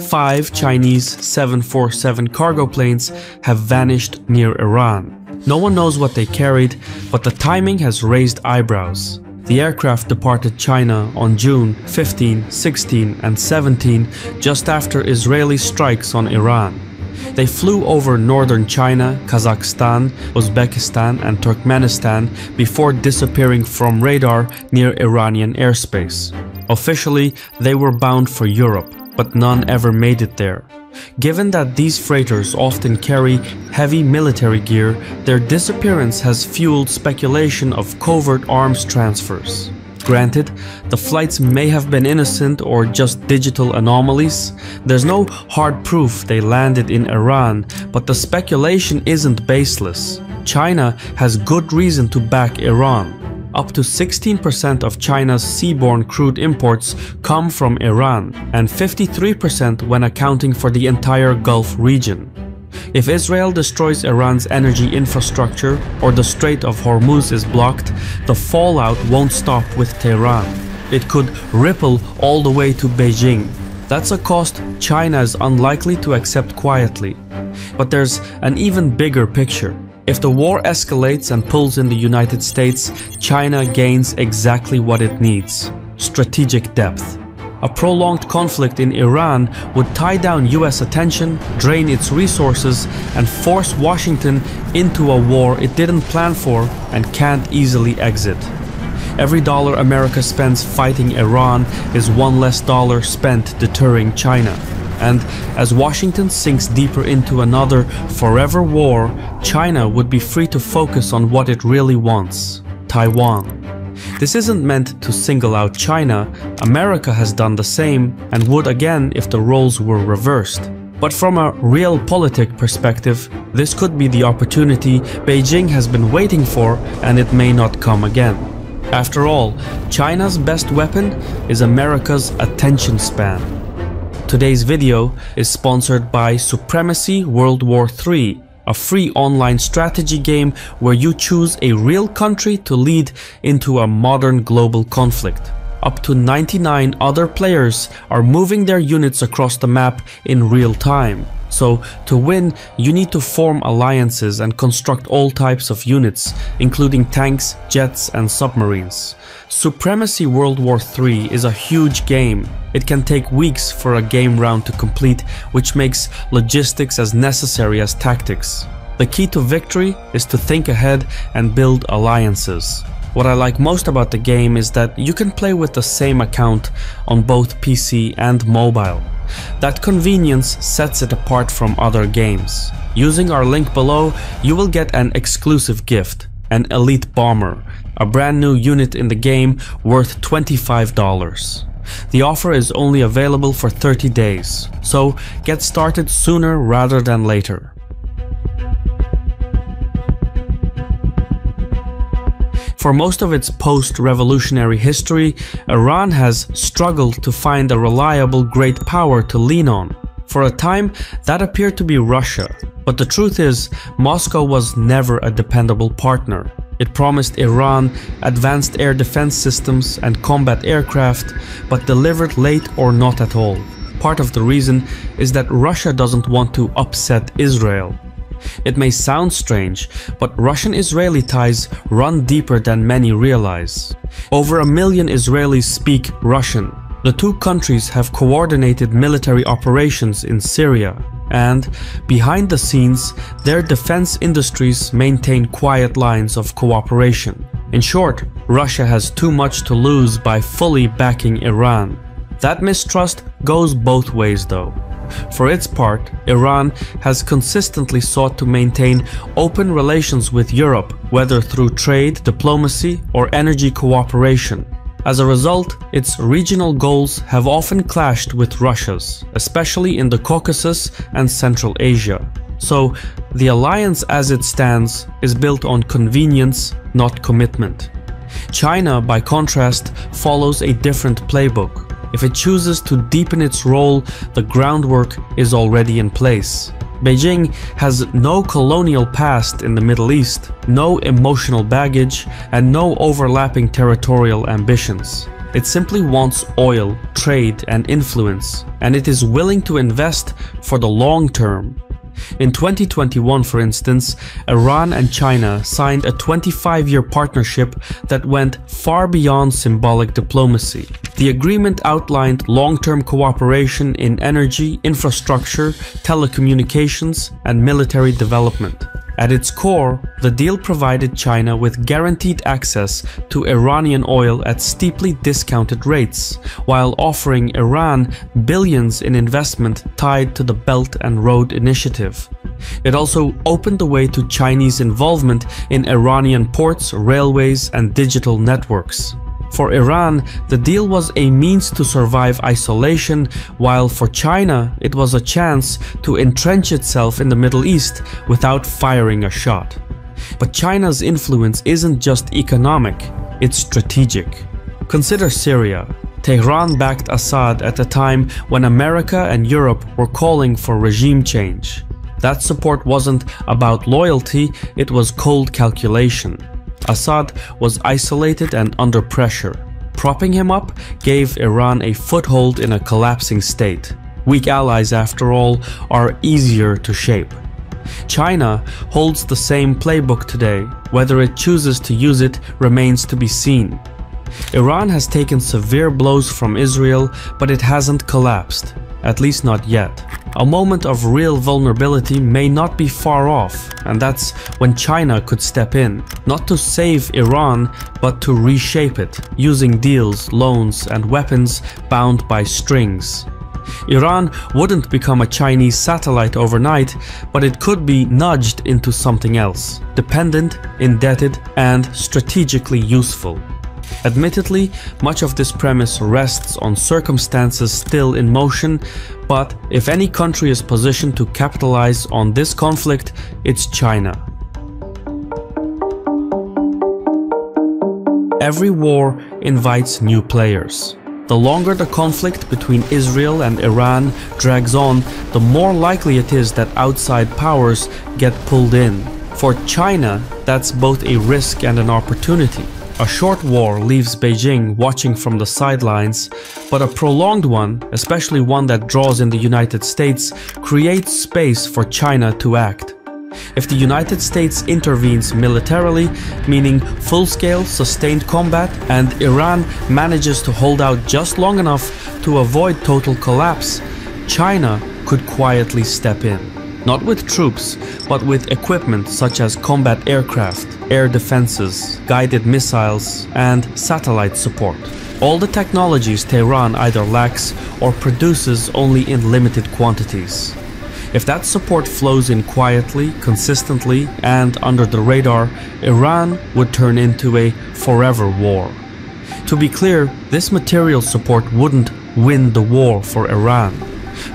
5 Chinese 747 cargo planes have vanished near Iran. No one knows what they carried, but the timing has raised eyebrows. The aircraft departed China on June 15, 16, and 17, just after Israeli strikes on Iran. They flew over northern China, Kazakhstan, Uzbekistan, and Turkmenistan before disappearing from radar near Iranian airspace. Officially, they were bound for Europe, but none ever made it there. Given that these freighters often carry heavy military gear, their disappearance has fueled speculation of covert arms transfers. Granted, the flights may have been innocent or just digital anomalies. There's no hard proof they landed in Iran, but the speculation isn't baseless. China has good reason to back Iran. Up to 16% of China's seaborne crude imports come from Iran, and 53% when accounting for the entire Gulf region. If Israel destroys Iran's energy infrastructure or the Strait of Hormuz is blocked, the fallout won't stop with Tehran. It could ripple all the way to Beijing. That's a cost China is unlikely to accept quietly. But there's an even bigger picture. If the war escalates and pulls in the United States, China gains exactly what it needs: strategic depth. A prolonged conflict in Iran would tie down US attention, drain its resources, and force Washington into a war it didn't plan for and can't easily exit. Every dollar America spends fighting Iran is one less dollar spent deterring China. And as Washington sinks deeper into another forever war, China would be free to focus on what it really wants: Taiwan. This isn't meant to single out China. America has done the same and would again if the roles were reversed. But from a realpolitik perspective, this could be the opportunity Beijing has been waiting for, and it may not come again. After all, China's best weapon is America's attention span. Today's video is sponsored by Supremacy World War III, a free online strategy game where you choose a real country to lead into a modern global conflict. Up to 99 other players are moving their units across the map in real time. So, to win, you need to form alliances and construct all types of units, including tanks, jets, and submarines. Supremacy World War III is a huge game. It can take weeks for a game round to complete, which makes logistics as necessary as tactics. The key to victory is to think ahead and build alliances. What I like most about the game is that you can play with the same account on both PC and mobile. That convenience sets it apart from other games. Using our link below, you will get an exclusive gift: an elite bomber, a brand new unit in the game worth $25. The offer is only available for 30 days, so get started sooner rather than later. For most of its post-revolutionary history, Iran has struggled to find a reliable great power to lean on. For a time, that appeared to be Russia, but the truth is, Moscow was never a dependable partner. It promised Iran advanced air defense systems and combat aircraft, but delivered late or not at all. Part of the reason is that Russia doesn't want to upset Israel. It may sound strange, but Russian-Israeli ties run deeper than many realize. Over 1 million Israelis speak Russian. The two countries have coordinated military operations in Syria, and behind the scenes, their defense industries maintain quiet lines of cooperation. In short, Russia has too much to lose by fully backing Iran. That mistrust goes both ways though. For its part, Iran has consistently sought to maintain open relations with Europe, whether through trade, diplomacy, or energy cooperation. As a result, its regional goals have often clashed with Russia's, especially in the Caucasus and Central Asia. So, the alliance as it stands is built on convenience, not commitment. China, by contrast, follows a different playbook. If it chooses to deepen its role, the groundwork is already in place. Beijing has no colonial past in the Middle East, no emotional baggage, and no overlapping territorial ambitions. It simply wants oil, trade, and influence, and it is willing to invest for the long term. In 2021, for instance, Iran and China signed a 25-year partnership that went far beyond symbolic diplomacy. The agreement outlined long-term cooperation in energy, infrastructure, telecommunications, and military development. At its core, the deal provided China with guaranteed access to Iranian oil at steeply discounted rates, while offering Iran billions in investment tied to the Belt and Road Initiative. It also opened the way to Chinese involvement in Iranian ports, railways, and digital networks. For Iran, the deal was a means to survive isolation, while for China, it was a chance to entrench itself in the Middle East without firing a shot. But China's influence isn't just economic, it's strategic. Consider Syria. Tehran backed Assad at a time when America and Europe were calling for regime change. That support wasn't about loyalty, it was cold calculation. Assad was isolated and under pressure. Propping him up gave Iran a foothold in a collapsing state. Weak allies, after all, are easier to shape. China holds the same playbook today. Whether it chooses to use it remains to be seen. Iran has taken severe blows from Israel, but it hasn't collapsed, at least not yet. A moment of real vulnerability may not be far off, and that's when China could step in, not to save Iran, but to reshape it, using deals, loans, and weapons bound by strings. Iran wouldn't become a Chinese satellite overnight, but it could be nudged into something else, dependent, indebted, and strategically useful. Admittedly, much of this premise rests on circumstances still in motion, but if any country is positioned to capitalize on this conflict, it's China. Every war invites new players. The longer the conflict between Israel and Iran drags on, the more likely it is that outside powers get pulled in. For China, that's both a risk and an opportunity. A short war leaves Beijing watching from the sidelines, but a prolonged one, especially one that draws in the United States, creates space for China to act. If the United States intervenes militarily, meaning full-scale, sustained combat, and Iran manages to hold out just long enough to avoid total collapse, China could quietly step in. Not with troops, but with equipment such as combat aircraft, air defenses, guided missiles, and satellite support. All the technologies Tehran either lacks or produces only in limited quantities. If that support flows in quietly, consistently, and under the radar, Iran would turn into a forever war. To be clear, this material support wouldn't win the war for Iran,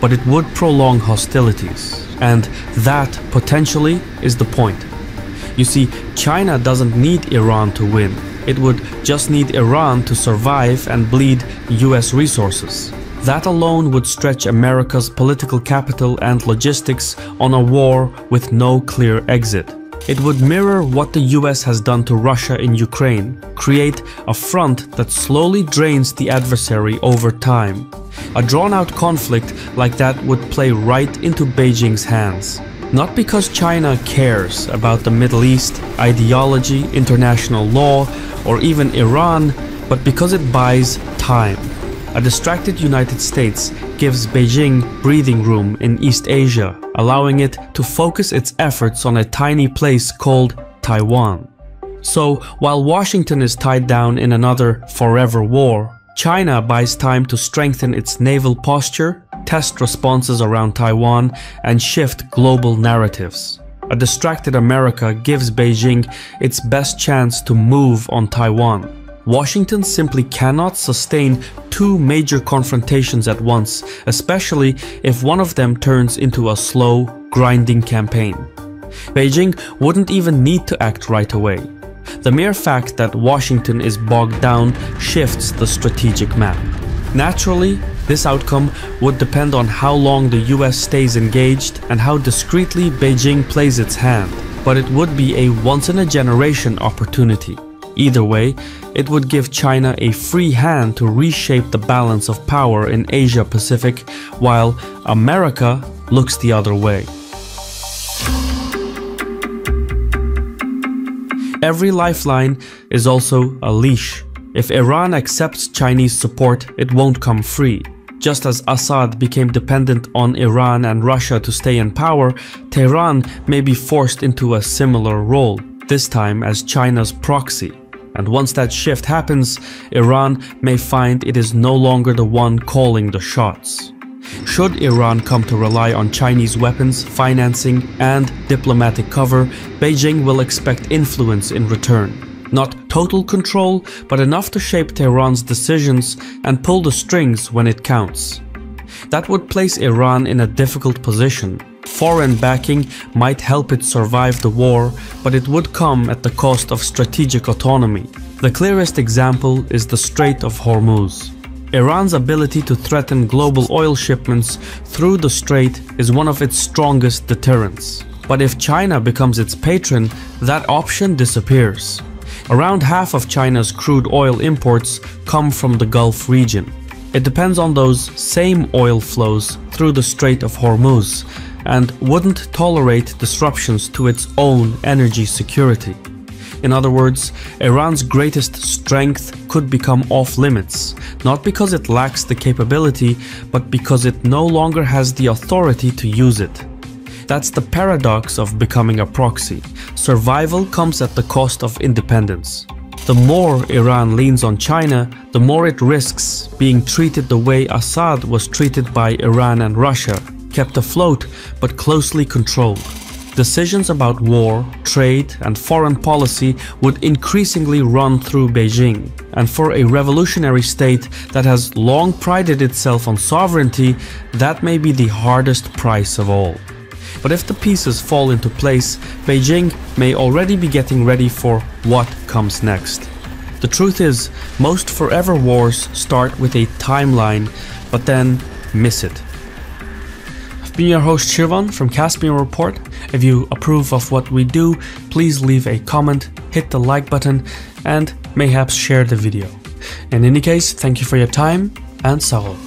but it would prolong hostilities. And that, potentially, is the point. You see, China doesn't need Iran to win. It would just need Iran to survive and bleed US resources. That alone would stretch America's political capital and logistics on a war with no clear exit. It would mirror what the US has done to Russia in Ukraine, create a front that slowly drains the adversary over time. A drawn-out conflict like that would play right into Beijing's hands. Not because China cares about the Middle East, ideology, international law, or even Iran, but because it buys time. A distracted United States gives Beijing breathing room in East Asia, allowing it to focus its efforts on a tiny place called Taiwan. So, while Washington is tied down in another forever war, China buys time to strengthen its naval posture, test responses around Taiwan, and shift global narratives. A distracted America gives Beijing its best chance to move on Taiwan. Washington simply cannot sustain two major confrontations at once, especially if one of them turns into a slow, grinding campaign. Beijing wouldn't even need to act right away. The mere fact that Washington is bogged down shifts the strategic map. Naturally, this outcome would depend on how long the US stays engaged and how discreetly Beijing plays its hand, but it would be a once-in-a-generation opportunity. Either way, it would give China a free hand to reshape the balance of power in Asia-Pacific, while America looks the other way. Every lifeline is also a leash. If Iran accepts Chinese support, it won't come free. Just as Assad became dependent on Iran and Russia to stay in power, Tehran may be forced into a similar role, this time as China's proxy. And once that shift happens, Iran may find it is no longer the one calling the shots. Should Iran come to rely on Chinese weapons, financing, and diplomatic cover, Beijing will expect influence in return. Not total control, but enough to shape Tehran's decisions and pull the strings when it counts. That would place Iran in a difficult position. Foreign backing might help it survive the war, but it would come at the cost of strategic autonomy. The clearest example is the Strait of Hormuz. Iran's ability to threaten global oil shipments through the strait is one of its strongest deterrents. But if China becomes its patron, that option disappears. Around half of China's crude oil imports come from the Gulf region. It depends on those same oil flows through the Strait of Hormuz and wouldn't tolerate disruptions to its own energy security. In other words, Iran's greatest strength could become off-limits, not because it lacks the capability, but because it no longer has the authority to use it. That's the paradox of becoming a proxy. Survival comes at the cost of independence. The more Iran leans on China, the more it risks being treated the way Assad was treated by Iran and Russia, kept afloat but closely controlled. Decisions about war, trade, and foreign policy would increasingly run through Beijing. And for a revolutionary state that has long prided itself on sovereignty, that may be the hardest price of all. But if the pieces fall into place, Beijing may already be getting ready for what comes next. The truth is, most forever wars start with a timeline, but then miss it. I've been your host Shirvan from CaspianReport. If you approve of what we do, please leave a comment, hit the like button, and mayhaps share the video. In any case, thank you for your time, and Sağ ol.